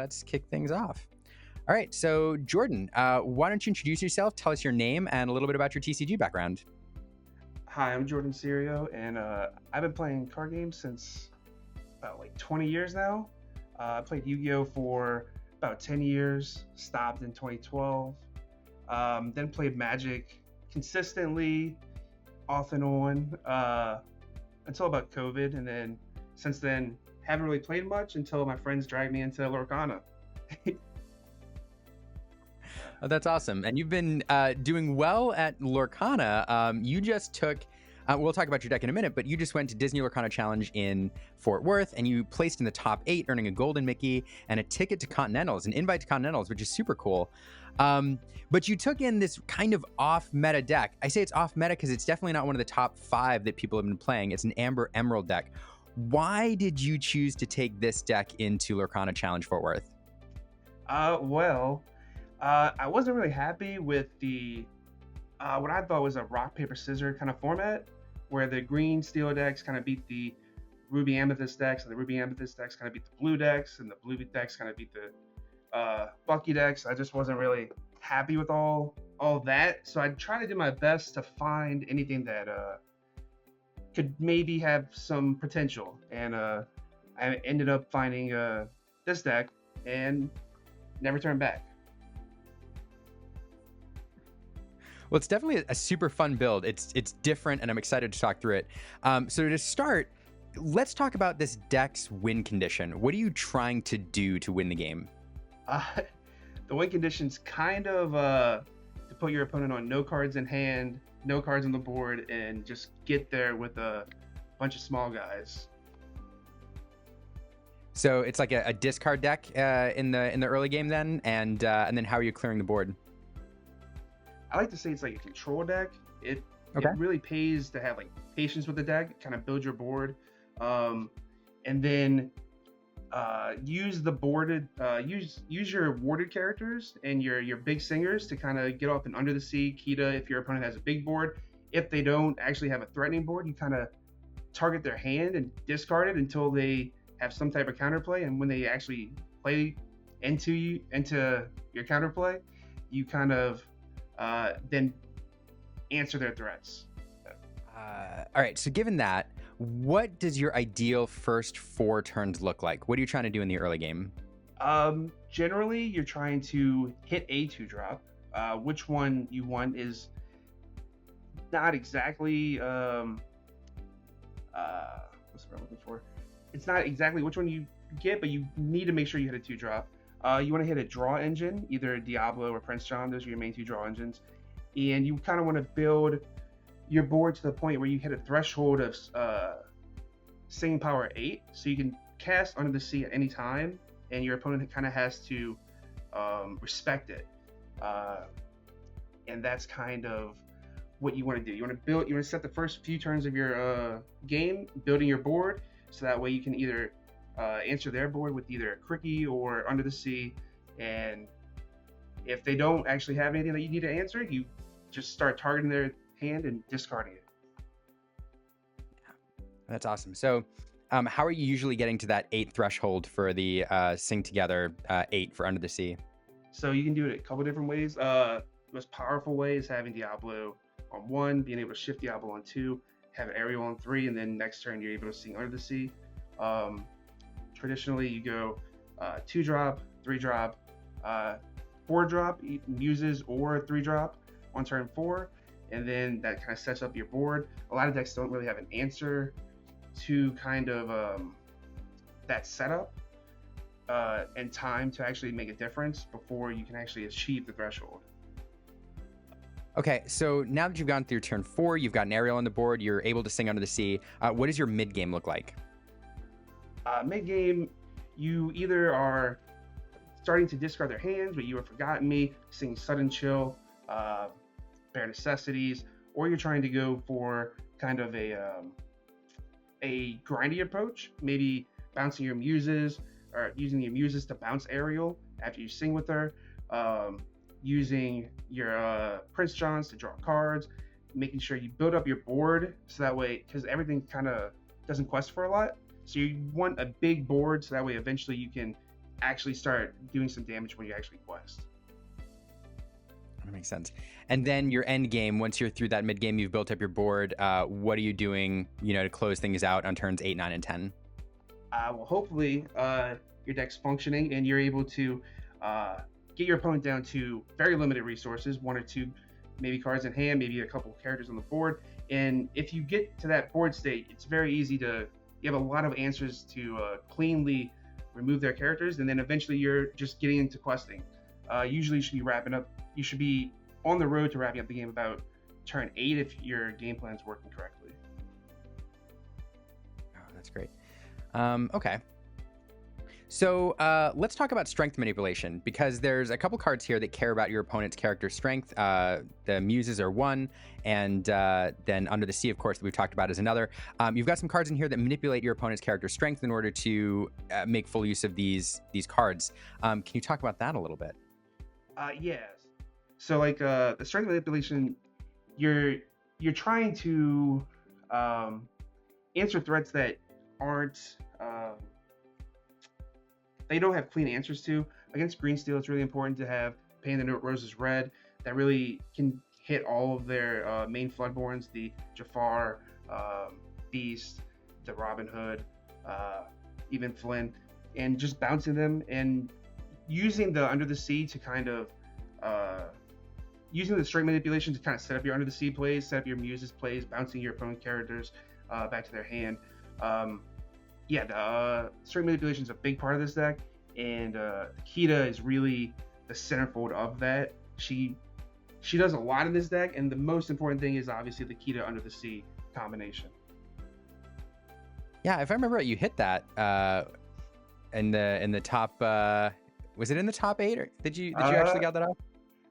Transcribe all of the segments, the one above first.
let's kick things off. All right, so Jourdon, why don't you introduce yourself, tell us your name, and a little bit about your TCG background. Hi, I'm Jourdon Serio, and I've been playing card games since about like 20 years now. I played Yu-Gi-Oh for about 10 years, stopped in 2012, then played Magic consistently, off and on, until about COVID, and then since then haven't really played much until my friends dragged me into Lorcana. Oh, that's awesome. And you've been doing well at Lorcana. You just took, we'll talk about your deck in a minute, but you just went to Disney Lorcana Challenge in Fort Worth and you placed in the top 8, earning a golden Mickey and a ticket to Continentals, an invite to Continentals, which is super cool. But you took in this kind of off-meta deck. I say it's off-meta because it's definitely not one of the top 5 that people have been playing. It's an Amber Emerald deck. Why did you choose to take this deck into Lorcana Challenge Fort Worth? I wasn't really happy with the what I thought was a rock paper scissors kind of format, where the green steel decks kind of beat the ruby amethyst decks, and the ruby amethyst decks kind of beat the blue decks, and the blue decks kind of beat the Bucky decks. I just wasn't really happy with all that, so I tried to do my best to find anything that could maybe have some potential, and I ended up finding this deck and never turned back. Well, it's definitely a super fun build. It's different, and I'm excited to talk through it. So to start, let's talk about this deck's win condition. What are you trying to do to win the game? The win condition's kind of to put your opponent on no cards in hand, no cards on the board, and just get there with a bunch of small guys. So it's like a discard deck in the early game then, and then how are you clearing the board? I like to say it's like a control deck. It Okay. really pays to have like patience with the deck, kind of build your board, and then use the boarded use your warded characters and your big singers to kind of get off an under the sea Kida if your opponent has a big board. If they don't actually have a threatening board, you kind of target their hand and discard it until they have some type of counterplay, and when they actually play into your counterplay, you kind of then answer their threats. All right, so given that, what does your ideal first 4 turns look like? What are you trying to do in the early game? Generally, you're trying to hit a 2-drop. Which one you want is not exactly what's what I'm looking for. It's not exactly which one you get, but you need to make sure you hit a 2-drop. You want to hit a draw engine, either Diablo or Prince John. Those are your main 2 draw engines. And you kind of want to build your board to the point where you hit a threshold of singing power 8, so you can cast Under the Sea at any time, and your opponent kind of has to respect it. And that's kind of what you want to do. You want to set the first few turns of your game building your board, so that way you can either answer their board with either a Cricky or Under the Sea, and if they don't actually have anything that you need to answer, you just start targeting their hand and discarding it. That's awesome. So how are you usually getting to that 8 threshold for the sing together 8 for Under the Sea? So you can do it a couple different ways. The most powerful way is having Diablo on 1, being able to shift Diablo on 2, have Ariel on 3, and then next turn you're able to sing Under the Sea. Traditionally, you go 2-drop, 3-drop, 4-drop, Muses, or 3-drop on turn 4, and then that kind of sets up your board. A lot of decks don't really have an answer to kind of that setup and time to actually make a difference before you can actually achieve the threshold. Okay, so now that you've gone through turn 4, you've got an Ariel on the board, you're able to sing Under the Sea. What does your mid game look like? Mid-game, you either are starting to discard their hands, but you have forgotten me, sing Sudden Chill, Bare Necessities, or you're trying to go for kind of a grindy approach, maybe bouncing your muses, or using your muses to bounce Ariel after you sing with her, using your Prince Johns to draw cards, making sure you build up your board so that way, because everything kind of doesn't quest for a lot. So you want a big board so that way eventually you can actually start doing some damage when you actually quest. That makes sense. And then your end game, once you're through that mid game, you've built up your board. What are you doing, to close things out on turns 8, 9, and 10? Well, hopefully your deck's functioning and you're able to get your opponent down to very limited resources, 1 or 2 maybe cards in hand, maybe a couple of characters on the board. And if you get to that board state, it's very easy to, you have a lot of answers to cleanly remove their characters, and then eventually you're just getting into questing. Usually you should be on the road to wrapping up the game about turn 8 if your game plan is working correctly. Oh, that's great. Okay. So let's talk about strength manipulation, because there's a couple cards here that care about your opponent's character strength. The Muses are one, and then Under the Sea, of course, that we've talked about is another. You've got some cards in here that manipulate your opponent's character strength in order to make full use of these cards. Can you talk about that a little bit? Yes. So like the strength manipulation, you're trying to answer threats that aren't they don't have clean answers to. Against green steel, it's really important to have Pain the Note Roses Red that really can hit all of their main Floodborns, the Jafar, Beast, the Robin Hood, even Flynn, and just bouncing them and using the Under the Sea to kind of using the strength manipulation to kind of set up your Under the Sea plays, set up your Muses plays, bouncing your opponent characters back to their hand. The strength manipulation is a big part of this deck, and Kida is really the centerfold of that. She does a lot in this deck, and the most important thing is obviously the Kida Under the Sea combination. Yeah, if I remember right, you hit that in the top. Was it in the top 8, or did you actually got that off?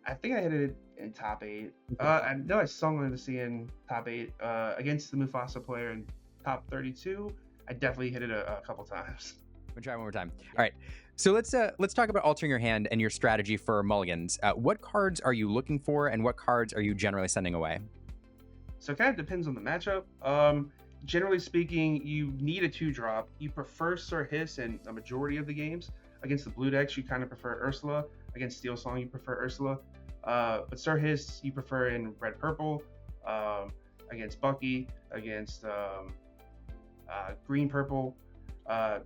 I think I hit it in top 8. I know I sung Under the Sea in top 8 against the Mufasa player in top 32. I definitely hit it a couple times. We'll try one more time. All right. So let's talk about altering your hand and your strategy for mulligans. What cards are you looking for, and what cards are you generally sending away? So it kind of depends on the matchup. Generally speaking, you need a 2-drop. You prefer Sir Hiss in a majority of the games. Against the blue decks, you kind of prefer Ursula. Against Steel Song, you prefer Ursula. But Sir Hiss, you prefer in red-purple. Against Bucky, against green-purple.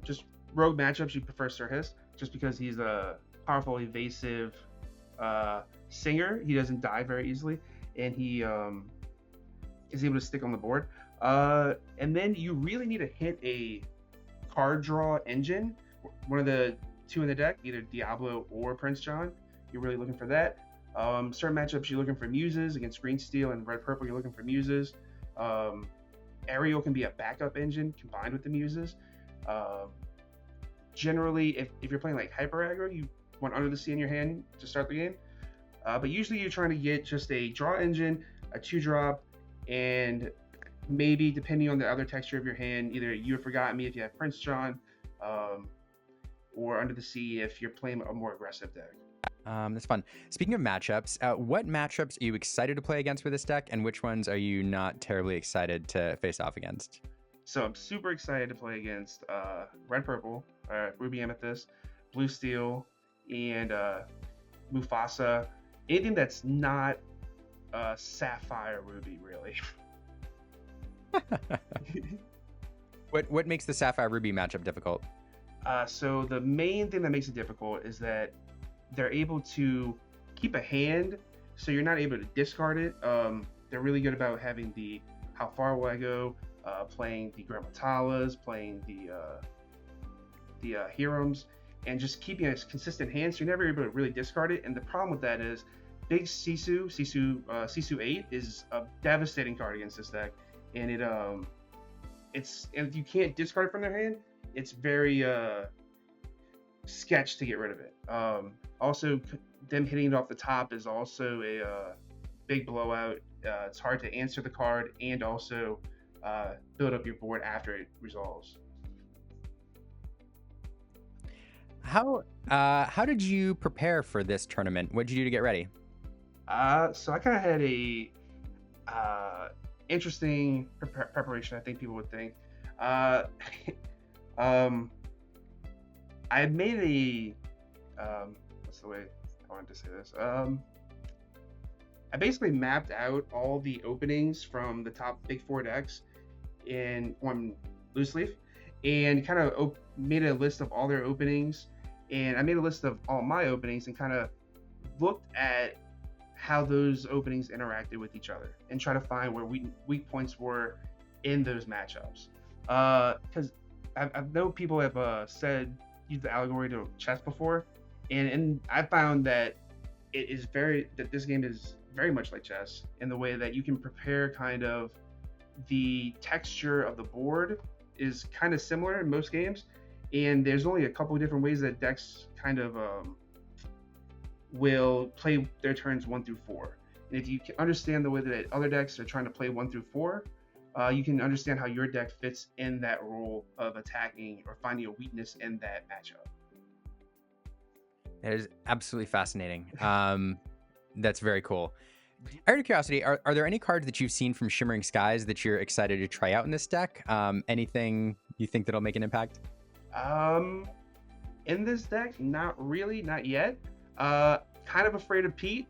Just rogue matchups, you prefer Sir Hiss, just because he's a powerful, evasive singer. He doesn't die very easily, and he is able to stick on the board. And then you really need to hit a card draw engine, one of the 2 in the deck, either Diablo or Prince John. You're really looking for that. Certain matchups, you're looking for Muses. Against green steel and red purple, you're looking for Muses. Aerial can be a backup engine combined with the Muses. Generally, if you're playing like hyper aggro, you want Under the Sea in your hand to start the game. But usually you're trying to get just a draw engine, a 2-drop, and maybe, depending on the other texture of your hand, either You Have Forgotten Me if you have Prince John, or Under the Sea if you're playing a more aggressive deck. That's fun. Speaking of matchups, what matchups are you excited to play against with this deck, and which ones are you not terribly excited to face off against? So I'm super excited to play against red purple, ruby amethyst, blue steel, and Mufasa. Anything that's not sapphire ruby, really. What makes the sapphire ruby matchup difficult? So the main thing that makes it difficult is that they're able to keep a hand, so you're not able to discard it. They're really good about having the How Far Will I Go, playing the Gramatalas, playing the Hirams, and just keeping a consistent hand, so you're never able to really discard it. And the problem with that is big Sisu 8 is a devastating card against this deck, and and if you can't discard it from their hand, it's very sketch to get rid of it. Also, them hitting it off the top is also a big blowout. It's hard to answer the card and also build up your board after it resolves. How did you prepare for this tournament? What did you do to get ready? So I kind of had a interesting preparation, I think people would think. I had made what's the way I wanted to say this? I basically mapped out all the openings from the top big four decks in one loose leaf, and kind of made a list of all their openings, and I made a list of all my openings and kind of looked at how those openings interacted with each other and try to find where weak points were in those matchups. Because I know people have said use the allegory to chess before, and I found that this game is very much like chess in the way that you can prepare kind of the texture of the board is kind of similar in most games, and there's only a couple of different ways that decks kind of will play their turns 1 through 4. And if you can understand the way that other decks are trying to play 1 through 4, you can understand how your deck fits in that role of attacking or finding a weakness in that matchup. That is absolutely fascinating. That's very cool. Out of curiosity, are there any cards that you've seen from Shimmering Skies that you're excited to try out in this deck? Anything you think that'll make an impact? In this deck, not really, not yet. Kind of afraid of Pete,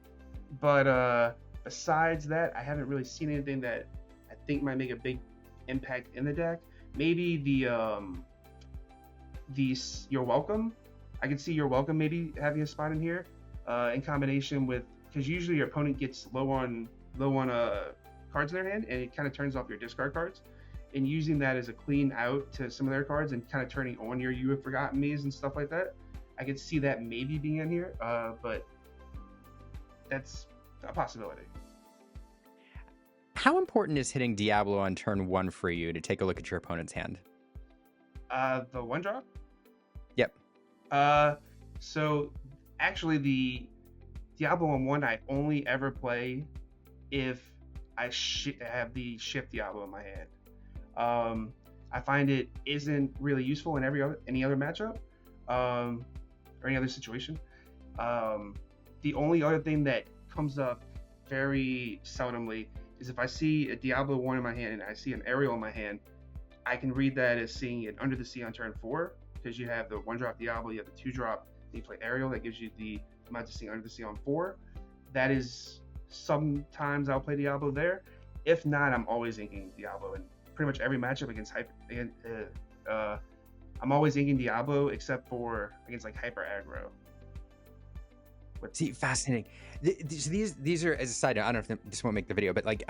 but besides that, I haven't really seen anything that I think might make a big impact in the deck. Maybe the You're Welcome. I can see You're Welcome maybe having a spot in here, in combination with, because usually your opponent gets low on cards in their hand, and it kind of turns off your discard cards, and using that as a clean out to some of their cards and kind of turning on your You Have Forgotten Me's and stuff like that. I could see that maybe being in here, but that's a possibility. How important is hitting Diablo on turn 1 for you to take a look at your opponent's hand? The 1-drop? Yep. So actually the Diablo on 1 I only ever play if I have the Shift Diablo in my hand. I find it isn't really useful in any other matchup, or any other situation. The only other thing that comes up very seldomly is if I see a Diablo 1 in my hand and I see an Aerial in my hand, I can read that as seeing it Under the Sea on turn 4, because you have the 1-drop Diablo, you have the 2-drop, you play Aerial, that gives you the Magic Sea Under the Sea on 4. That is, sometimes I'll play Diablo there. If not, I'm always inking Diablo in pretty much every matchup against I'm always inking Diablo except for against like Hyper Aggro. See, fascinating. These are, as a side note, I don't know if this won't make the video, but like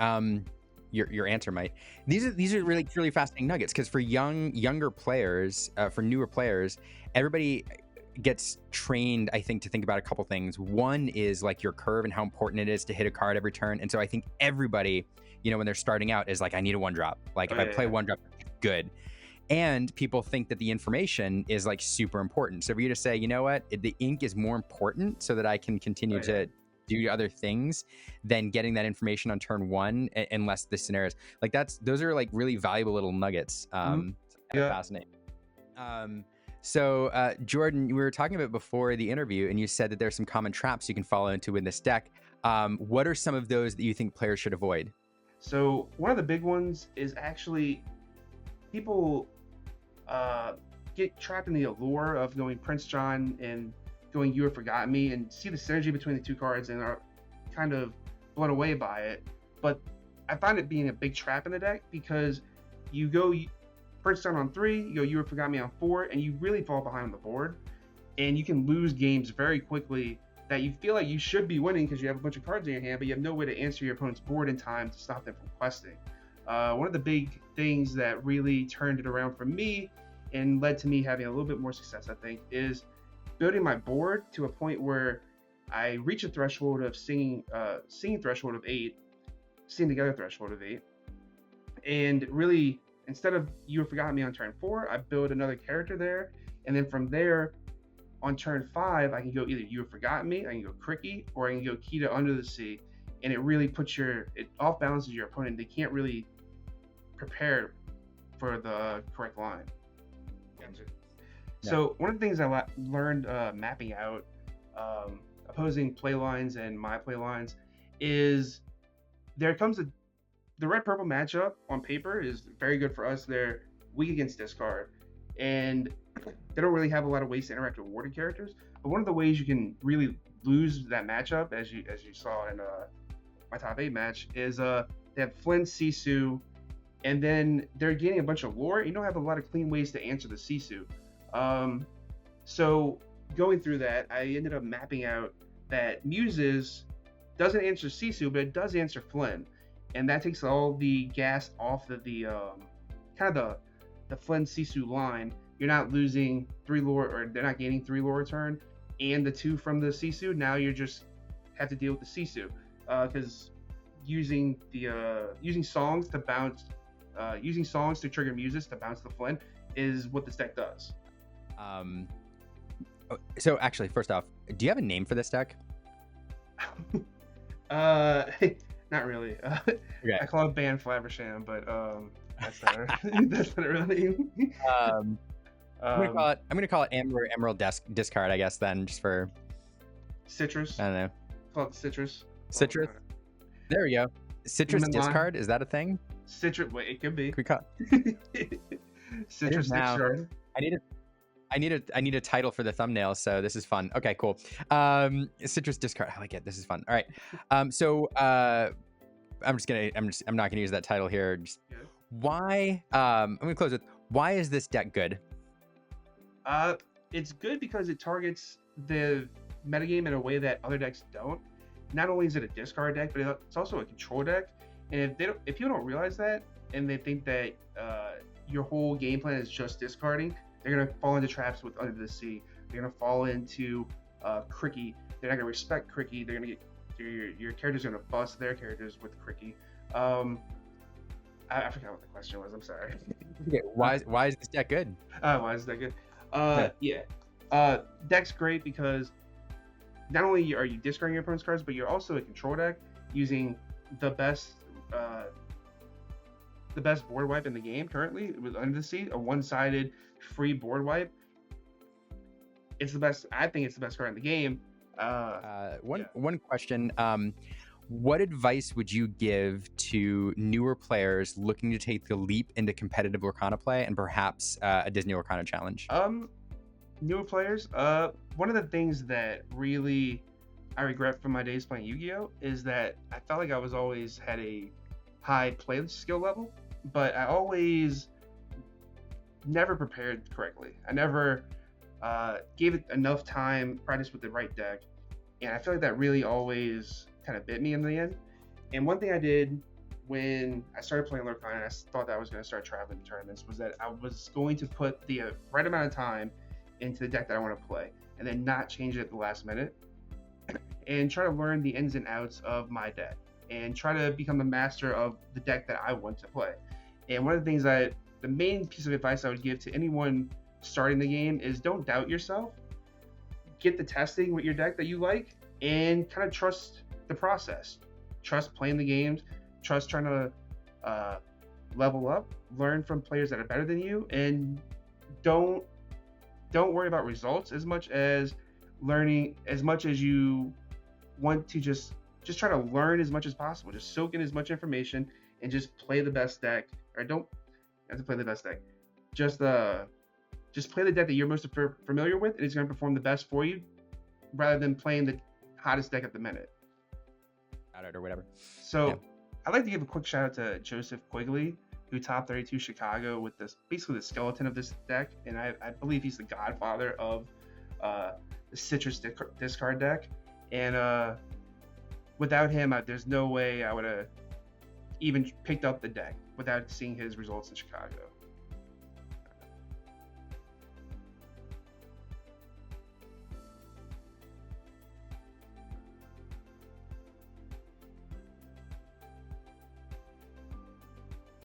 your answer might. These are really really fascinating nuggets, because for younger players, for newer players, everybody gets trained, I think, to think about a couple things. One is like your curve and how important it is to hit a card every turn. And so I think everybody, when they're starting out, is like, I need a 1-drop. Like if I play 1-drop, good. And people think that the information is like super important. So for you to say, you know what, the ink is more important so that I can continue to do other things than getting that information on turn 1, unless the scenarios like those are like really valuable little nuggets. Fascinating. So Jourdon, we were talking about before the interview, and you said that there's some common traps you can fall into in this deck. What are some of those that you think players should avoid? So one of the big ones is actually people get trapped in the allure of going Prince John and going You Have Forgotten Me, and see the synergy between the two cards and are kind of blown away by it. But I find it being a big trap in the deck, because you go Prince John on 3, you go You Have Forgotten Me on 4, and you really fall behind on the board, and you can lose games very quickly that you feel like you should be winning because you have a bunch of cards in your hand, but you have no way to answer your opponent's board in time to stop them from questing. One of the big things that really turned it around for me and led to me having a little bit more success, I think, is building my board to a point where I reach a threshold of singing threshold of 8, sing together threshold of 8, and really, instead of You Have Forgotten Me on turn 4, I build another character there, and then from there, on turn 5, I can go either You Have Forgotten Me, I can go Cricky, or I can go Kida Under the Sea, and it really puts it off balances your opponent. They can't really prepare for the correct line. Yeah. So one of the things I learned mapping out opposing play lines and my play lines is the red-purple matchup on paper is very good for us. They're weak against discard, and they don't really have a lot of ways to interact with warded characters. But one of the ways you can really lose that matchup, as you saw in my top 8 match, is they have Flynn, Sisu, and then they're getting a bunch of lore. You don't have a lot of clean ways to answer the Sisu. So going through that, I ended up mapping out that Muses doesn't answer Sisu, but it does answer Flynn, and that takes all the gas off of the kind of the Flynn Sisu line. You're not losing 3 lore, or they're not gaining 3 lore return, and the 2 from the Sisu. Now you just have to deal with the Sisu, because using songs to bounce, using songs to trigger Muses to bounce the Flynn is what this deck does. So actually, first off, do you have a name for this deck? Not really. Okay. I call it Band Flaversham, but that's not that's not a real name. I'm gonna call it Emerald Discard, I guess. Then just for Citrus. I don't know. Call it Citrus. Citrus. There we go. Citrus Lemon lime. Discard. Is that a thing? Citrus. Wait, it could be. Can we call Citrus now. Discard. I need a title for the thumbnail, so this is fun. Okay, cool. Citrus Discard. I like it. This is fun. All right. So I'm not gonna use that title here. Just, why? I'm gonna close with, why is this deck good? It's good because it targets the metagame in a way that other decks don't. Not only is it a discard deck, but it's also a control deck. And if you don't realize that, and they think that your whole game plan is just discarding, they're gonna fall into traps with Under the Sea. They're gonna fall into Cricky. They're not gonna respect Cricky. They're gonna get your characters are gonna bust their characters with Cricky. I forgot what the question was. I'm sorry. Okay, why is this deck good? Why is that good? Deck's great because not only are you discarding your opponent's cards, but you're also a control deck using the best board wipe in the game currently with Under the Sea, a one-sided free board wipe. It's the best. I think it's the best card in the game. One question. What advice would you give to newer players looking to take the leap into competitive Lorcana play and perhaps a Disney Lorcana Challenge? Newer players. One of the things that really I regret from my days playing Yu-Gi-Oh is that I felt like I was always had a high play skill level, but I always never prepared correctly. I never gave it enough time, practice with the right deck, and I feel like that really always kind of bit me in the end. And one thing I did when I started playing Lorcana, and I thought that I was going to start traveling to tournaments, was that I was going to put the right amount of time into the deck that I want to play, and then not change it at the last minute, and try to learn the ins and outs of my deck, and try to become the master of the deck that I want to play. And one of the things the main piece of advice I would give to anyone starting the game is don't doubt yourself. Get the testing with your deck that you like, and kind of trust the process. Trust playing the games, trust trying to level up, learn from players that are better than you, and don't worry about results as much as learning, as much as you want to just try to learn as much as possible. Just soak in as much information and just play the best deck, or don't have to play the best deck. Just play the deck that you're most familiar with, and it's going to perform the best for you, rather than playing the hottest deck at the minute. Or whatever. So yeah. I'd like to give a quick shout out to Joseph Quigley, who top 32 Chicago with basically the skeleton of this deck, and I believe he's the godfather of the Citrus discard deck. And without him, there's no way I would have even picked up the deck without seeing his results in Chicago.